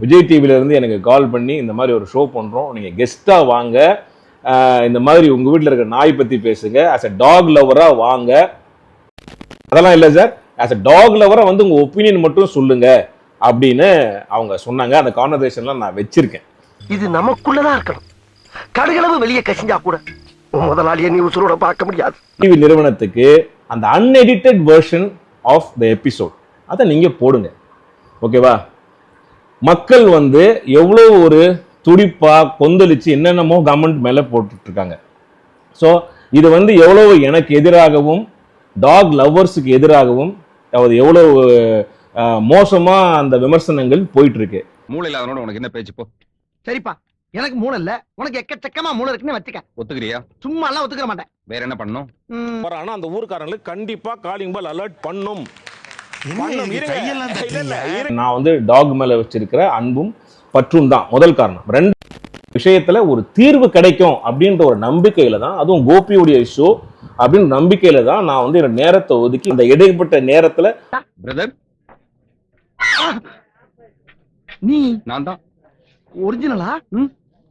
விஜய் டிவில இருந்து எனக்கு கால் பண்ணி இந்த மாதிரி ஒரு ஷோ பண்றோம், நீங்க கெஸ்டா வாங்க, இந்த மாதிரி உங்க வீட்டில் இருக்கிற நாய் பத்தி பேசுங்க, ஆஸ் அ டாக் லவரா வாங்க. அதெல்லாம் இல்லை சார், ஆஸ் அ டாக் லவரா வந்து உங்க ஒப்பீனியன் மட்டும் சொல்லுங்க அப்படின்னு அவங்க சொன்னாங்க. அந்த கான்வர்சேஷன்லாம் நான் வச்சிருக்கேன். இது நமக்குள்ளதான் இருக்கணும். கடுகளவு வெளியே கசிஞ்சா கூட முதலாளியை நீ உசுரோட பார்க்க முடியாது. டிவி நிறுவனத்துக்கு அந்த unedited version of the episode அதை நீங்க போடுங்க, ஓகேவா? மக்கள் வந்து எவ்வளோ ஒரு துடிப்பா கொந்தளிச்சு என்னென்னமோ கவர்மெண்ட் மேல போட்டுட்டு இருக்காங்க. ஸோ இது வந்து எவ்வளவு எனக்கு எதிராகவும் டாக் லவ்வர்ஸுக்கு எதிராகவும் எவ்வளவு மோசமா அந்த விமர்சனங்கள் போயிட்டு இருக்கு. மூளை இல்லாதனோட உனக்கு என்ன பேச்சு போ. சரிப்பா, எனக்கு மூளை இல்ல, உனக்கு எக்கச்சக்கமா மூளை இருக்குன்னு வச்சுக்க. ஒத்துக்கிறியா? சும்மா எல்லாம் ஒத்துக்க மாட்டேன். வேற என்ன பண்ணணும்? ஆனா அந்த ஊர்க்காரங்களுக்கு கண்டிப்பா காலிங் பெல் அலர்ட் பண்ணும். நான் வந்து டாக் மேல வச்சிருக்கிற அன்பும் பற்றும் தான் முதல் காரணம். ரெண்டு விஷயத்துல ஒரு தீர்வு கிடைக்கும் அப்படின்ற ஒரு நம்பிக்கையில தான், அதுவும் கோபியுடைய ஷோ அப்படின்னு நம்பிக்கையில தான் நான் வந்து என்னோட நேரத்தை ஒதுக்கி அந்த இடைப்பட்ட நேரத்துல பிரதர் நீ நான் தான் ஒரிஜினலா